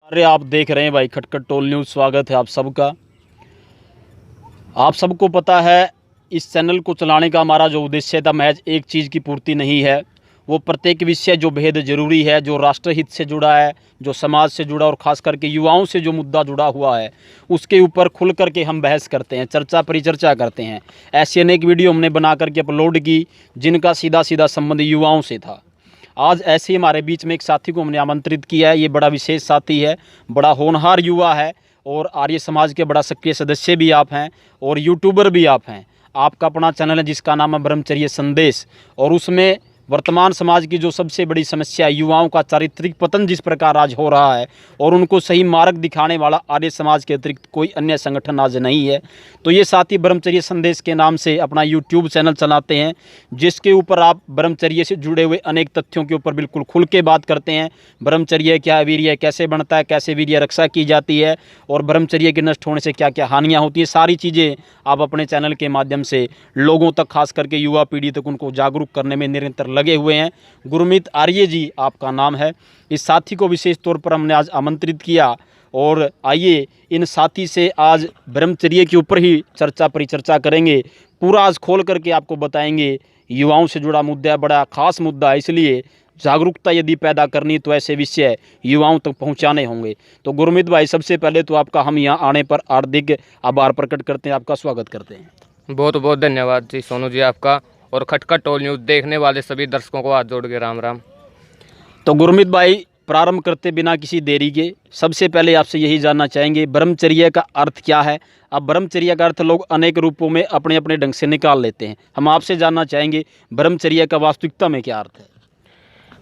अरे आप देख रहे हैं भाई खटखट टोल न्यूज़। स्वागत है आप सबका। आप सबको पता है इस चैनल को चलाने का हमारा जो उद्देश्य था महज एक चीज़ की पूर्ति नहीं है। वो प्रत्येक विषय जो बेहद ज़रूरी है, जो राष्ट्रहित से जुड़ा है, जो समाज से जुड़ा और ख़ास करके युवाओं से जो मुद्दा जुड़ा हुआ है, उसके ऊपर खुल करके हम बहस करते हैं, चर्चा परिचर्चा करते हैं। ऐसी अनेक वीडियो हमने बना करके अपलोड की जिनका सीधा सीधा संबंध युवाओं से था। आज ऐसे ही हमारे बीच में एक साथी को हमने आमंत्रित किया है। ये बड़ा विशेष साथी है, बड़ा होनहार युवा है और आर्य समाज के बड़ा सक्रिय सदस्य भी आप हैं और यूट्यूबर भी आप हैं। आपका अपना चैनल है जिसका नाम है ब्रह्मचर्य संदेश, और उसमें वर्तमान समाज की जो सबसे बड़ी समस्या है, युवाओं का चारित्रिक पतन जिस प्रकार आज हो रहा है, और उनको सही मार्ग दिखाने वाला आर्य समाज के अतिरिक्त कोई अन्य संगठन आज नहीं है। तो ये साथी ब्रह्मचर्य संदेश के नाम से अपना यूट्यूब चैनल चलाते हैं, जिसके ऊपर आप ब्रह्मचर्य से जुड़े हुए अनेक तथ्यों के ऊपर बिल्कुल खुल के बात करते हैं। ब्रह्मचर्य क्या है, वीर्य कैसे बनता है, कैसे वीर्य रक्षा की जाती है, और ब्रह्मचर्य के नष्ट होने से क्या क्या हानियाँ होती हैं, सारी चीज़ें आप अपने चैनल के माध्यम से लोगों तक, खास करके युवा पीढ़ी तक, उनको जागरूक करने में निरंतर लगे हुए हैं। गुरमीत आर्य जी आपका नाम है। इस साथी को विशेष तौर पर हमने आज आमंत्रित किया, और आइए इन साथी से आज ब्रह्मचर्य के ऊपर ही चर्चा परिचर्चा करेंगे। पूरा आज खोल करके आपको बताएंगे। युवाओं से जुड़ा मुद्दा है, बड़ा खास मुद्दा है, इसलिए जागरूकता यदि पैदा करनी तो ऐसे विषय युवाओं तक पहुंचाने होंगे। तो गुरमीत भाई, सबसे पहले तो आपका हम यहाँ आने पर हार्दिक आभार प्रकट करते हैं, आपका स्वागत करते हैं। बहुत बहुत धन्यवाद जी सोनू जी आपका, और खटखट टोल न्यूज़ देखने वाले सभी दर्शकों को हाथ जोड़ के राम राम। तो गुरमीत भाई, प्रारंभ करते बिना किसी देरी के सबसे पहले आपसे यही जानना चाहेंगे, ब्रह्मचर्य का अर्थ क्या है। अब ब्रह्मचर्य का अर्थ लोग अनेक रूपों में अपने अपने ढंग से निकाल लेते हैं। हम आपसे जानना चाहेंगे ब्रह्मचर्य का वास्तविकता में क्या अर्थ है।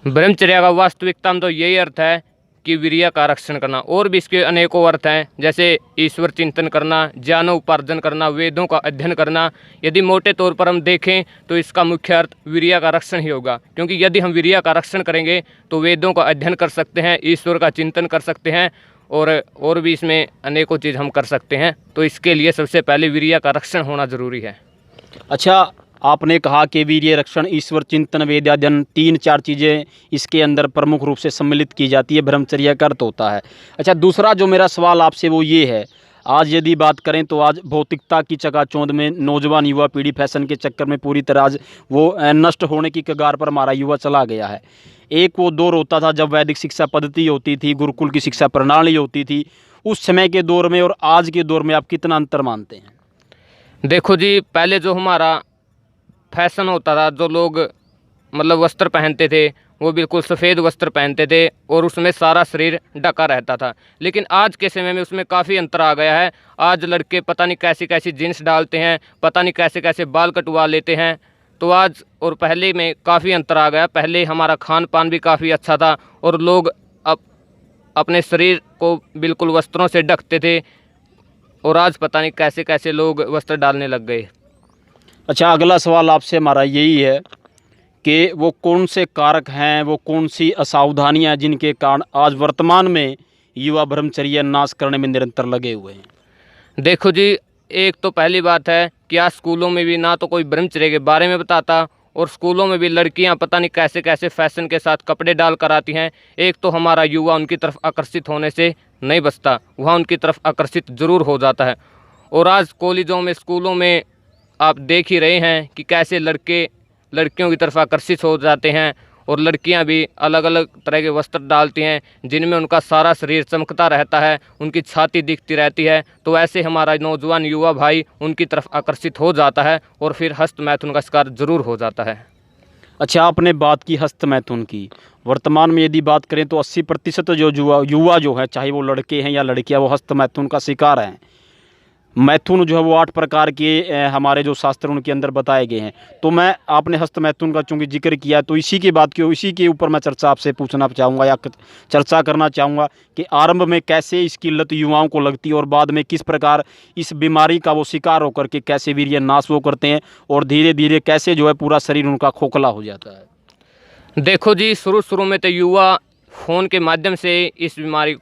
ब्रह्मचर्या का वास्तविकता में तो यही अर्थ है कि वीर्य का रक्षण करना, और भी इसके अनेकों अर्थ हैं, जैसे ईश्वर चिंतन करना, ज्ञान उपार्जन करना, वेदों का अध्ययन करना। यदि मोटे तौर पर हम देखें तो इसका मुख्य अर्थ वीर्य का रक्षण ही होगा, क्योंकि यदि हम वीर्य का रक्षण करेंगे तो वेदों का अध्ययन कर सकते हैं, ईश्वर का चिंतन कर सकते हैं, और भी इसमें अनेकों चीज़ हम कर सकते हैं। तो इसके लिए सबसे पहले वीर्य का रक्षण होना ज़रूरी है। अच्छा, आपने कहा कि वीर्य रक्षण, ईश्वर चिंतन, वेदाध्ययन, 3-4 चीज़ें इसके अंदर प्रमुख रूप से सम्मिलित की जाती है, ब्रह्मचर्य का अर्थ होता है। अच्छा, दूसरा जो मेरा सवाल आपसे वो ये है, आज यदि बात करें तो आज भौतिकता की चकाचौंध में नौजवान युवा पीढ़ी फैशन के चक्कर में पूरी तरह आज वो नष्ट होने की कगार पर हमारा युवा चला गया है। एक वो दौर होता था जब वैदिक शिक्षा पद्धति होती थी, गुरुकुल की शिक्षा प्रणाली होती थी, उस समय के दौर में और आज के दौर में आप कितना अंतर मानते हैं। देखो जी, पहले जो हमारा फैशन होता था, जो लोग मतलब वस्त्र पहनते थे वो बिल्कुल सफ़ेद वस्त्र पहनते थे और उसमें सारा शरीर ढका रहता था। लेकिन आज के समय में उसमें काफ़ी अंतर आ गया है। आज लड़के पता नहीं कैसी कैसी जीन्स डालते हैं, पता नहीं कैसे कैसे बाल कटवा लेते हैं। तो आज और पहले में काफ़ी अंतर आ गया। पहले हमारा खान पान भी काफ़ी अच्छा था और लोग अपने शरीर को बिल्कुल वस्त्रों से ढकते थे, और आज पता नहीं कैसे कैसे लोग वस्त्र डालने लग गए। अच्छा, अगला सवाल आपसे हमारा यही है कि वो कौन से कारक हैं, वो कौन सी असावधानियां हैं जिनके कारण आज वर्तमान में युवा ब्रह्मचर्य नाश करने में निरंतर लगे हुए हैं। देखो जी, एक तो पहली बात है कि आज स्कूलों में भी ना तो कोई ब्रह्मचर्य के बारे में बताता, और स्कूलों में भी लड़कियां पता नहीं कैसे कैसे फैशन के साथ कपड़े डाल कर आती हैं। एक तो हमारा युवा उनकी तरफ आकर्षित होने से नहीं बचता, वह उनकी तरफ आकर्षित ज़रूर हो जाता है। और आज कॉलेजों में, स्कूलों में आप देख ही रहे हैं कि कैसे लड़के लड़कियों की तरफ आकर्षित हो जाते हैं, और लड़कियां भी अलग अलग तरह के वस्त्र डालती हैं जिनमें उनका सारा शरीर चमकता रहता है, उनकी छाती दिखती रहती है। तो ऐसे हमारा नौजवान युवा भाई उनकी तरफ आकर्षित हो जाता है और फिर हस्त मैथुन का शिकार ज़रूर हो जाता है। अच्छा, आपने बात की हस्त मैथुन की। वर्तमान में यदि बात करें तो 80% जो युवा जो है, चाहे वो लड़के हैं या लड़कियां, वो हस्त मैथुन का शिकार हैं। मैथुन जो है वो 8 प्रकार के हमारे जो शास्त्र उनके अंदर बताए गए हैं। तो मैं, आपने हस्त मैथुन का चूँकि जिक्र किया, तो इसी की बात की, इसी के ऊपर मैं चर्चा आपसे पूछना चाहूँगा या चर्चा करना चाहूँगा कि आरंभ में कैसे इसकी लत युवाओं को लगती है और बाद में किस प्रकार इस बीमारी का वो शिकार होकर के कैसे वीर्य नाश वो करते हैं, और धीरे धीरे कैसे जो है पूरा शरीर उनका खोखला हो जाता है। देखो जी, शुरू में तो युवा फ़ोन के माध्यम से इस बीमारी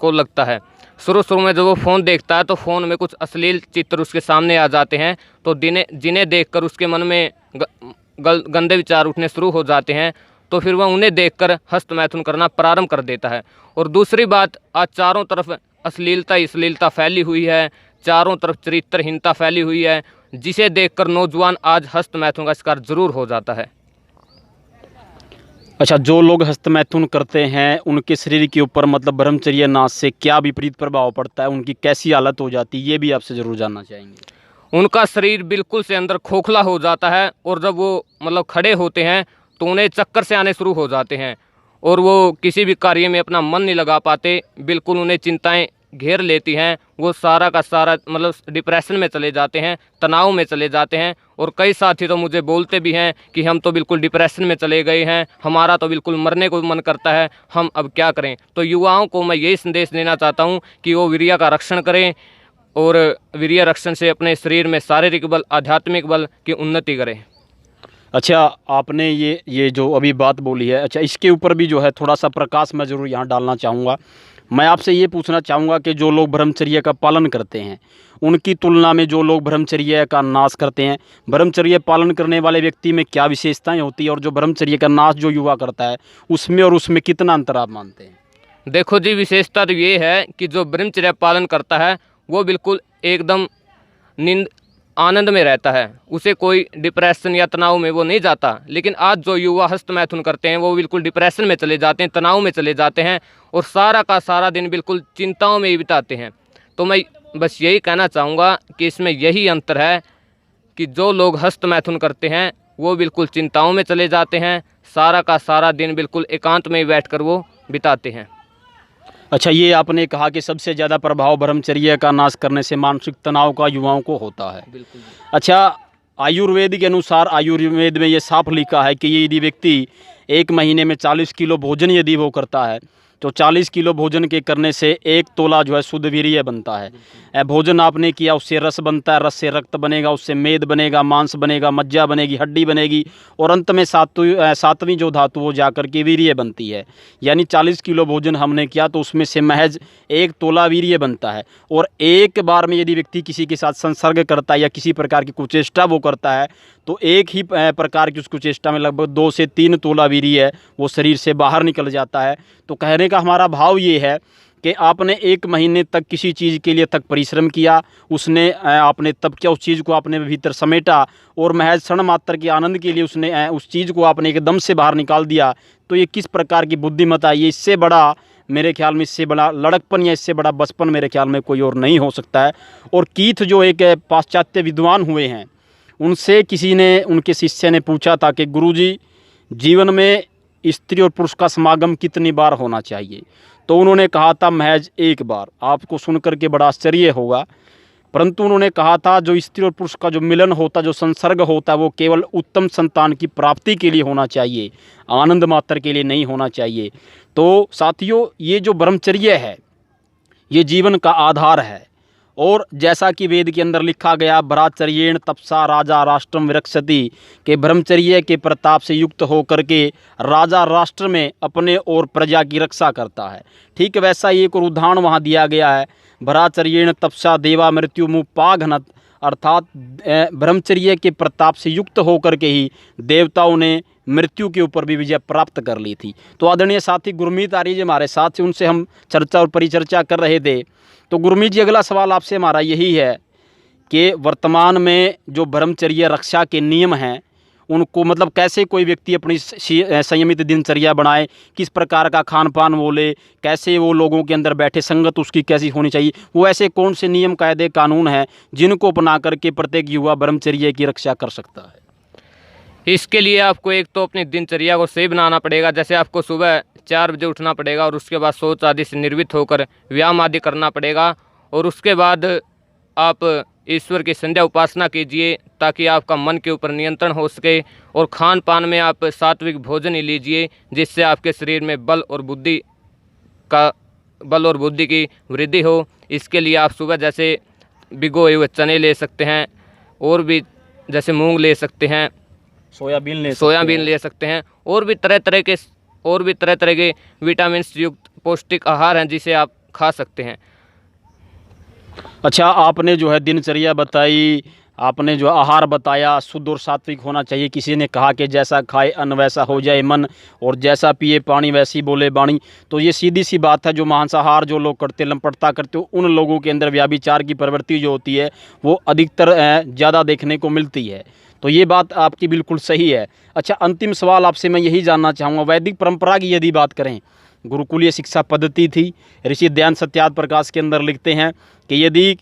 को लगता है। शुरू में जब वो फ़ोन देखता है तो फ़ोन में कुछ अश्लील चित्र उसके सामने आ जाते हैं, तो जिन्हें देखकर उसके मन में गंदे विचार उठने शुरू हो जाते हैं। तो फिर वह उन्हें देखकर हस्त मैथुन करना प्रारंभ कर देता है। और दूसरी बात, आज चारों तरफ अश्लीलता फैली हुई है, चारों तरफ चरित्रहीनता फैली हुई है, जिसे देखकर नौजवान आज हस्त मैथुन का शिकार जरूर हो जाता है। अच्छा, जो लोग हस्तमैथुन करते हैं उनके शरीर के ऊपर मतलब ब्रह्मचर्य नाश से क्या विपरीत प्रभाव पड़ता है, उनकी कैसी हालत हो जाती है, ये भी आपसे ज़रूर जानना चाहेंगे। उनका शरीर बिल्कुल से अंदर खोखला हो जाता है और जब वो मतलब खड़े होते हैं तो उन्हें चक्कर से आने शुरू हो जाते हैं और वो किसी भी कार्य में अपना मन नहीं लगा पाते। बिल्कुल उन्हें चिंताएं घेर लेती हैं, वो सारा का सारा मतलब डिप्रेशन में चले जाते हैं, तनाव में चले जाते हैं। और कई साथी तो मुझे बोलते भी हैं कि हम तो बिल्कुल डिप्रेशन में चले गए हैं, हमारा तो बिल्कुल मरने को मन करता है, हम अब क्या करें। तो युवाओं को मैं यही संदेश देना चाहता हूँ कि वो वीर्य का रक्षण करें और वीर्य रक्षण से अपने शरीर में शारीरिक बल, आध्यात्मिक बल की उन्नति करें। अच्छा, आपने ये जो अभी बात बोली है, अच्छा इसके ऊपर भी जो है थोड़ा सा प्रकाश मैं ज़रूर यहाँ डालना चाहूँगा। मैं आपसे ये पूछना चाहूँगा कि जो लोग ब्रह्मचर्य का पालन करते हैं उनकी तुलना में जो लोग ब्रह्मचर्य का नाश करते हैं, ब्रह्मचर्य पालन करने वाले व्यक्ति में क्या विशेषताएं होती है और जो ब्रह्मचर्य का नाश जो युवा करता है उसमें और उसमें कितना अंतर आप मानते हैं? देखो जी, विशेषता तो ये है कि जो ब्रह्मचर्य पालन करता है वो बिल्कुल एकदम नींद आनंद में रहता है, उसे कोई डिप्रेशन या तनाव में वो नहीं जाता। लेकिन आज जो युवा हस्त मैथुन करते हैं वो बिल्कुल डिप्रेशन में चले जाते हैं, तनाव में चले जाते हैं और सारा का सारा दिन बिल्कुल चिंताओं में ही बिताते हैं। तो मैं बस यही कहना चाहूँगा कि इसमें यही अंतर है कि जो लोग हस्त मैथुन करते हैं वो बिल्कुल चिंताओं में चले जाते हैं, सारा का सारा दिन बिल्कुल एकांत में ही बैठकर वो बिताते हैं। अच्छा, ये आपने कहा कि सबसे ज़्यादा प्रभाव ब्रह्मचर्य का नाश करने से मानसिक तनाव का युवाओं को होता है। बिल्कुल। अच्छा, आयुर्वेद के अनुसार आयुर्वेद में ये साफ लिखा है कि ये यदि व्यक्ति 1 महीने में 40 किलो भोजन यदि वो करता है तो 40 किलो भोजन के करने से 1 तोला जो है शुद्ध वीर्य बनता है। भोजन आपने किया, उससे रस बनता है, रस से रक्त बनेगा, उससे मेद बनेगा, मांस बनेगा, मज्जा बनेगी, हड्डी बनेगी और अंत में सातवीं जो धातु वो जाकर के वीर्य बनती है। यानी 40 किलो भोजन हमने किया तो उसमें से महज 1 तोला वीर्य बनता है। और एक बार में यदि व्यक्ति किसी के साथ संसर्ग करता है या किसी प्रकार की कुचेष्टा वो करता है तो एक ही प्रकार की उस कुचेष्टा में लगभग 2 से 3 तोला वीर्य वो शरीर से बाहर निकल जाता है। तो कहने का हमारा भाव ये है कि आपने 1 महीने तक किसी चीज़ के लिए तक परिश्रम किया, उसने आपने तब क्या उस चीज़ को आपने भीतर समेटा और महज क्षण मात्र के आनंद के लिए उसने उस चीज़ को आपने एकदम से बाहर निकाल दिया। तो ये किस प्रकार की बुद्धिमत्ता, ये इससे बड़ा मेरे ख्याल में, इससे बड़ा लड़कपन या इससे बड़ा बचपन मेरे ख्याल में कोई और नहीं हो सकता है। और कीथ जो एक पाश्चात्य विद्वान हुए हैं, उनसे किसी ने, उनके शिष्य ने पूछा था कि गुरुजी, जीवन में स्त्री और पुरुष का समागम कितनी बार होना चाहिए? तो उन्होंने कहा था महज 1 बार। आपको सुनकर के बड़ा आश्चर्य होगा, परंतु उन्होंने कहा था जो स्त्री और पुरुष का जो मिलन होता, जो संसर्ग होता, वो केवल उत्तम संतान की प्राप्ति के लिए होना चाहिए, आनंद मात्र के लिए नहीं होना चाहिए। तो साथियों, ये जो ब्रह्मचर्य है ये जीवन का आधार है। और जैसा कि वेद के अंदर लिखा गया, ब्रह्मचर्येण तपसा राजा राष्ट्रम विरक्षति, के ब्रह्मचर्य के प्रताप से युक्त होकर के राजा राष्ट्र में अपने और प्रजा की रक्षा करता है। ठीक वैसा एक और उदाहरण वहाँ दिया गया है, ब्रह्मचर्येण तपसा देवा मृत्यु मुपाघनत, अर्थात ब्रह्मचर्य के प्रताप से युक्त होकर के ही देवताओं ने मृत्यु के ऊपर भी विजय प्राप्त कर ली थी। तो आदरणीय साथी गुरमीत आर्य जी हमारे साथ से, उनसे हम चर्चा और परिचर्चा कर रहे थे। तो गुरमीत जी, अगला सवाल आपसे हमारा यही है कि वर्तमान में जो ब्रह्मचर्य रक्षा के नियम हैं उनको मतलब कैसे कोई व्यक्ति अपनी संयमित दिनचर्या बनाए, किस प्रकार का खान पान वो ले, कैसे वो लोगों के अंदर बैठे, संगत उसकी कैसी होनी चाहिए, वो ऐसे कौन से नियम कायदे कानून हैं जिनको अपना करके प्रत्येक युवा ब्रह्मचर्य की रक्षा कर सकता है? इसके लिए आपको एक तो अपनी दिनचर्या को सही बनाना पड़ेगा। जैसे आपको सुबह 4 बजे उठना पड़ेगा और उसके बाद शौच आदि से निर्वित होकर व्यायाम आदि करना पड़ेगा। और उसके बाद आप ईश्वर की संध्या उपासना कीजिए ताकि आपका मन के ऊपर नियंत्रण हो सके। और खान पान में आप सात्विक भोजन ही लीजिए जिससे आपके शरीर में बल और बुद्धि की वृद्धि हो। इसके लिए आप सुबह जैसे भिगोए हुए चने ले सकते हैं और भी जैसे मूंग ले सकते हैं, सोयाबीन ले सकते हैं और भी तरह तरह के विटामिन युक्त पौष्टिक आहार हैं जिसे आप खा सकते हैं। अच्छा, आपने जो है दिनचर्या बताई, आपने जो आहार बताया शुद्ध और सात्विक होना चाहिए। किसी ने कहा कि जैसा खाए अन्न वैसा हो जाए मन, और जैसा पिए पानी वैसी बोले वाणी। तो ये सीधी सी बात है। जो मांसाहार जो लोग करते, लंपटता करते हो, उन लोगों के अंदर व्याभिचार की प्रवृत्ति जो होती है वो अधिकतर ज़्यादा देखने को मिलती है। तो ये बात आपकी बिल्कुल सही है। अच्छा, अंतिम सवाल आपसे मैं यही जानना चाहूँगा, वैदिक परंपरा की यदि बात करें, गुरुकुलीय शिक्षा पद्धति थी। ऋषि दयान सत्यार्थ प्रकाश के अंदर लिखते हैं कि यदि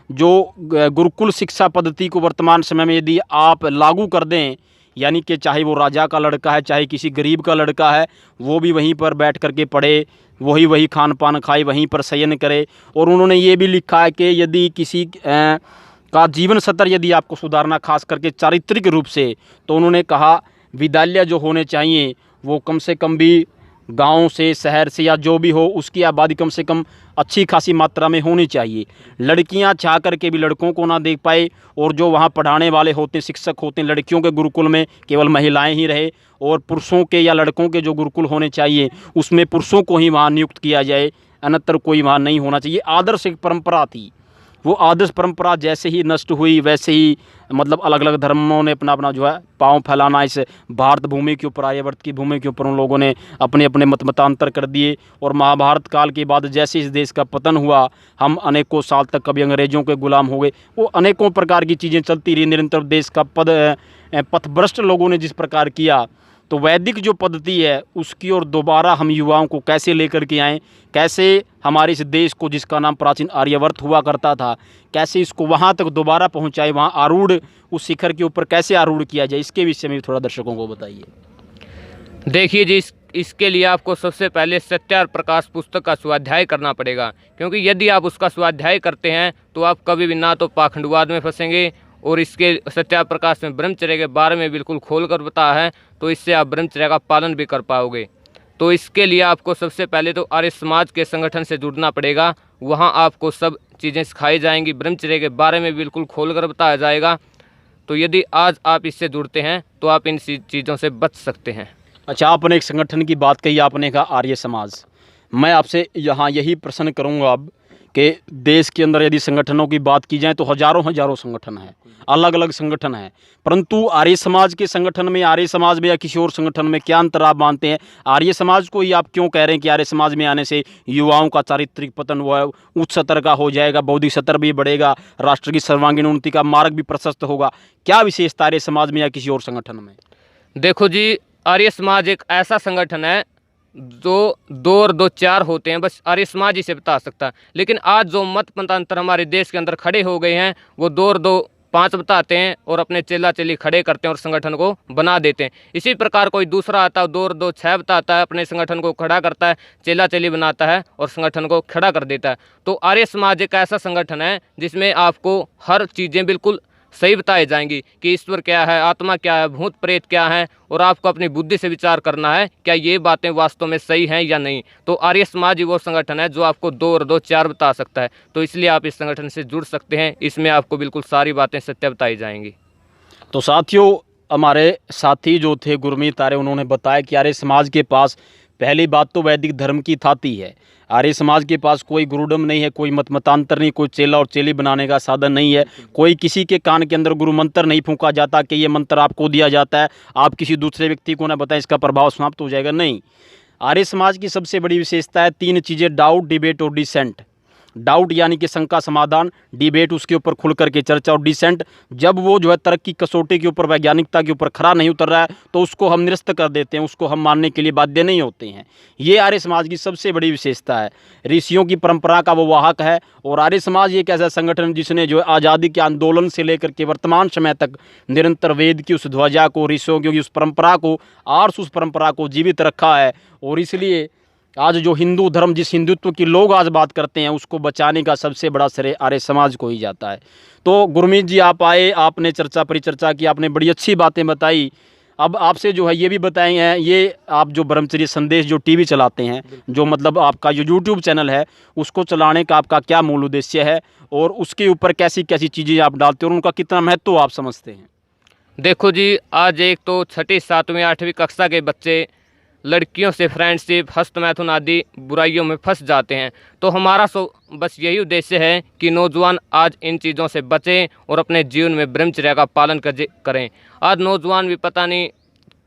जो गुरुकुल शिक्षा पद्धति को वर्तमान समय में यदि आप लागू कर दें, यानी कि चाहे वो राजा का लड़का है, चाहे किसी गरीब का लड़का है, वो भी वहीं पर बैठ करके पढ़े, वही खान पान खाए, वहीं पर शयन करे। और उन्होंने ये भी लिखा है कि यदि किसी का जीवन स्तर यदि आपको सुधारना, खास करके चारित्रिक रूप से, तो उन्होंने कहा विद्यालय जो होने चाहिए वो कम से कम भी गांव से, शहर से, या जो भी हो, उसकी आबादी कम से कम अच्छी खासी मात्रा में होनी चाहिए। लड़कियां चाह करके भी लड़कों को ना देख पाए, और जो वहां पढ़ाने वाले होते हैं, शिक्षक होते हैं, लड़कियों के गुरुकुल में केवल महिलाएं ही रहे, और पुरुषों के या लड़कों के जो गुरुकुल होने चाहिए उसमें पुरुषों को ही वहाँ नियुक्त किया जाए, अन्यत्र कोई वहाँ नहीं होना चाहिए। आदर्श एक परंपरा थी। वो आदर्श परंपरा जैसे ही नष्ट हुई, वैसे ही मतलब अलग अलग धर्मों ने अपना अपना जो है पांव फैलाना इस भारत भूमि के ऊपर, आर्यवर्त की भूमि के ऊपर उन लोगों ने अपने अपने मतांतर कर दिए। और महाभारत काल के बाद जैसे इस देश का पतन हुआ, हम अनेकों साल तक कभी अंग्रेज़ों के गुलाम हो गए, वो अनेकों प्रकार की चीज़ें चलती रही, निरंतर देश का पथभ्रष्ट लोगों ने जिस प्रकार किया। तो वैदिक जो पद्धति है उसकी और दोबारा हम युवाओं को कैसे लेकर के आएँ, कैसे हमारे इस देश को, जिसका नाम प्राचीन आर्यवर्त हुआ करता था, कैसे इसको वहाँ तक दोबारा पहुँचाए, वहाँ आरूढ़ उस शिखर के ऊपर कैसे आरूढ़ किया जाए, इसके विषय में भी थोड़ा दर्शकों को बताइए। देखिए जी, इसके लिए आपको सबसे पहले सत्यार्थ प्रकाश पुस्तक का स्वाध्याय करना पड़ेगा, क्योंकि यदि आप उसका स्वाध्याय करते हैं तो आप कभी भी ना तो पाखंडवाद में फंसेंगे, और इसके सत्यार्थ प्रकाश में ब्रह्मचर्य के बारे में बिल्कुल खोल कर बताया है, तो इससे आप ब्रह्मचर्य का पालन भी कर पाओगे। तो इसके लिए आपको सबसे पहले तो आर्य समाज के संगठन से जुड़ना पड़ेगा। वहाँ आपको सब चीज़ें सिखाई जाएंगी, ब्रह्मचर्य के बारे में बिल्कुल खोल कर बताया जाएगा। तो यदि आज आप इससे जुड़ते हैं तो आप इन चीज़ों से बच सकते हैं। अच्छा, आपने एक संगठन की बात कही, आपने कहा आर्य समाज। मैं आपसे यहाँ यही प्रश्न करूँगा अब कि देश के अंदर यदि संगठनों की बात की जाए तो हजारों संगठन हैं, अलग अलग संगठन हैं, परंतु आर्य समाज के संगठन में, आर्य समाज में या किसी और संगठन में क्या अंतर आप मानते हैं? आर्य समाज को ही आप क्यों कह रहे हैं कि आर्य समाज में आने से युवाओं का चारित्रिक पतन हुआ है, उच्च स्तर का हो जाएगा, बौद्धिक स्तर भी बढ़ेगा, राष्ट्र की सर्वांगीण उन्नति का मार्ग भी प्रशस्त होगा? क्या विशेषता आर्य समाज में या किसी और संगठन में? देखो जी, आर्य समाज एक ऐसा संगठन है जो 2 और 2 4 होते हैं, बस आर्य समाज ही से बता सकता है। लेकिन आज जो मत मतांतर हमारे देश के अंदर खड़े हो गए हैं, वो 2 और 2 5 बताते हैं और अपने चेला चेली खड़े करते हैं और संगठन को बना देते हैं। इसी प्रकार कोई दूसरा आता है, 2 और 2 6 बताता है, अपने संगठन को खड़ा करता है, चेला चेली बनाता है और संगठन को खड़ा कर देता है। तो आर्य समाज एक ऐसा संगठन है जिसमें आपको हर चीज़ें बिल्कुल सही बताई जाएंगी कि ईश्वर क्या है, आत्मा क्या है, भूत प्रेत क्या है, और आपको अपनी बुद्धि से विचार करना है क्या ये बातें वास्तव में सही हैं या नहीं। तो आर्य समाज ही वो संगठन है जो आपको 2 और 2 4 बता सकता है। तो इसलिए आप इस संगठन से जुड़ सकते हैं, इसमें आपको बिल्कुल सारी बातें सत्य बताई जाएंगी। तो साथियों, हमारे साथी जो थे गुरमीत आर्य, उन्होंने बताया कि आर्य समाज के पास पहली बात तो वैदिक धर्म की थाती है। आर्य समाज के पास कोई गुरुडम नहीं है, कोई मतांतर नहीं, कोई चेला और चेली बनाने का साधन नहीं है, कोई किसी के कान के अंदर गुरु मंत्र नहीं फूंका जाता कि ये मंत्र आपको दिया जाता है, आप किसी दूसरे व्यक्ति को ना बताएं, इसका प्रभाव समाप्त हो जाएगा। नहीं, आर्य समाज की सबसे बड़ी विशेषता है 3 चीज़ें: डाउट, डिबेट और डिसेंट। डाउट यानी कि शंका समाधान, डिबेट उसके ऊपर खुल करके चर्चा, और डिसेंट जब वो जो है तर्क की कसौटी के ऊपर, वैज्ञानिकता के ऊपर खरा नहीं उतर रहा है तो उसको हम निरस्त कर देते हैं, उसको हम मानने के लिए बाध्य नहीं होते हैं। ये आर्य समाज की सबसे बड़ी विशेषता है। ऋषियों की परंपरा का वो वाहक है, और आर्य समाज एक ऐसा संगठन जिसने जो है आज़ादी के आंदोलन से लेकर के वर्तमान समय तक निरंतर वेद की उस ध्वजा को, ऋषियों की उस परंपरा को, आर्ष उस परंपरा को जीवित रखा है। और इसलिए आज जो हिंदू धर्म, जिस हिंदुत्व की लोग आज बात करते हैं, उसको बचाने का सबसे बड़ा श्रेय आर्य समाज को ही जाता है। तो गुरमीत जी, आप आए, आपने चर्चा परिचर्चा की, आपने बड़ी अच्छी बातें बताई। अब आपसे जो है ये भी बताए हैं, ये आप जो ब्रह्मचर्य संदेश जो टीवी चलाते हैं, जो मतलब आपका जो यूट्यूब चैनल है, उसको चलाने का आपका क्या मूल उद्देश्य है, और उसके ऊपर कैसी कैसी चीज़ें आप डालते हैं और उनका कितना महत्व आप समझते हैं? देखो जी, आज एक तो 6ठी 7वीं 8वीं कक्षा के बच्चे लड़कियों से फ्रेंडशिप, हस्तमैथुन आदि बुराइयों में फंस जाते हैं। तो हमारा बस यही उद्देश्य है कि नौजवान आज इन चीज़ों से बचें और अपने जीवन में ब्रह्मचर्य का पालन करें। आज नौजवान भी पता नहीं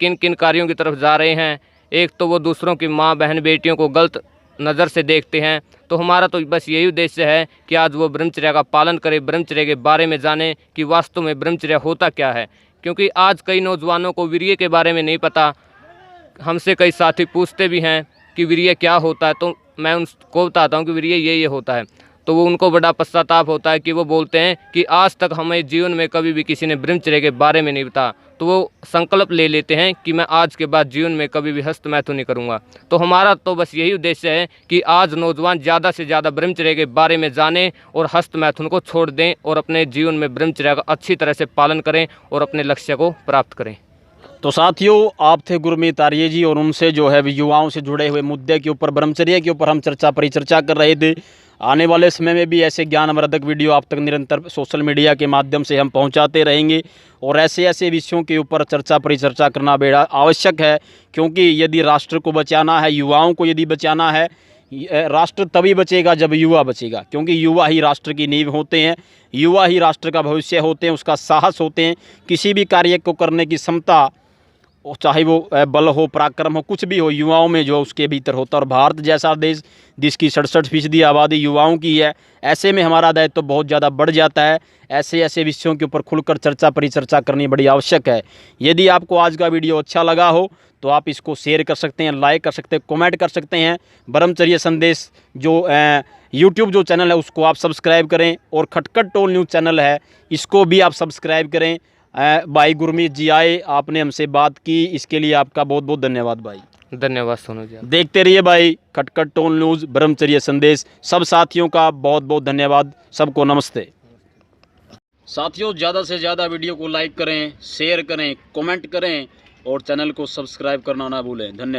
किन किन कार्यों की तरफ जा रहे हैं। एक तो वो दूसरों की माँ, बहन, बेटियों को गलत नज़र से देखते हैं। तो हमारा तो बस यही उद्देश्य है कि आज वो ब्रह्मचर्य का पालन करें, ब्रह्मचर्य के बारे में जानें कि वास्तव में ब्रह्मचर्य होता क्या है। क्योंकि आज कई नौजवानों को वीर्य के बारे में नहीं पता। हमसे कई साथी पूछते भी हैं कि वीर्य क्या होता है, तो मैं उनको बताता हूँ कि वीर्य ये होता है। तो वो उनको बड़ा पश्चाताप होता है कि वो बोलते हैं कि आज तक हमें जीवन में कभी भी किसी ने ब्रह्मचर्य के बारे में नहीं बताया। तो वो संकल्प ले लेते हैं कि मैं आज के बाद जीवन में कभी भी हस्तमैथुन नहीं करूँगा। तो हमारा तो बस यही उद्देश्य है कि आज नौजवान ज़्यादा से ज़्यादा ब्रह्मचर्य के बारे में जानें और हस्तमैथुन को छोड़ दें और अपने जीवन में ब्रह्मचर्य का अच्छी तरह से पालन करें और अपने लक्ष्य को प्राप्त करें। तो साथियों, आप थे गुरमीत आर्य जी और उनसे जो है युवाओं से जुड़े हुए मुद्दे के ऊपर, ब्रह्मचर्य के ऊपर हम परिचर्चा कर रहे थे। आने वाले समय में भी ऐसे ज्ञानवर्धक वीडियो आप तक निरंतर सोशल मीडिया के माध्यम से हम पहुंचाते रहेंगे और ऐसे विषयों के ऊपर परिचर्चा करना बेड़ा आवश्यक है। क्योंकि यदि राष्ट्र को बचाना है, युवाओं को यदि बचाना है, राष्ट्र तभी बचेगा जब युवा बचेगा। क्योंकि युवा ही राष्ट्र की नींव होते हैं, युवा ही राष्ट्र का भविष्य होते हैं, उसका साहस होते हैं। किसी भी कार्य को करने की क्षमता, चाहे वो बल हो, पराक्रम हो, कुछ भी हो, युवाओं में जो उसके भीतर होता है। और भारत जैसा देश जिसकी 67% आबादी युवाओं की है, ऐसे में हमारा दायित्व तो बहुत ज़्यादा बढ़ जाता है। ऐसे विषयों के ऊपर खुलकर परिचर्चा करनी बड़ी आवश्यक है। यदि आपको आज का वीडियो अच्छा लगा हो तो आप इसको शेयर कर सकते हैं, लाइक कर सकते हैं, कमेंट कर सकते हैं। ब्रह्मचर्य संदेश जो यूट्यूब जो चैनल है उसको आप सब्सक्राइब करें और खटखट टोल न्यूज़ चैनल है इसको भी आप सब्सक्राइब करें। भाई गुरमीत जी आए, आपने हमसे बात की, इसके लिए आपका बहुत बहुत धन्यवाद भाई। धन्यवाद सोनू जी। देखते रहिए भाई खटखट टोल न्यूज़, ब्रह्मचर्य संदेश। सब साथियों का बहुत बहुत धन्यवाद, सबको नमस्ते। साथियों, ज़्यादा से ज़्यादा वीडियो को लाइक करें, शेयर करें, कमेंट करें और चैनल को सब्सक्राइब करना ना भूलें। धन्यवाद।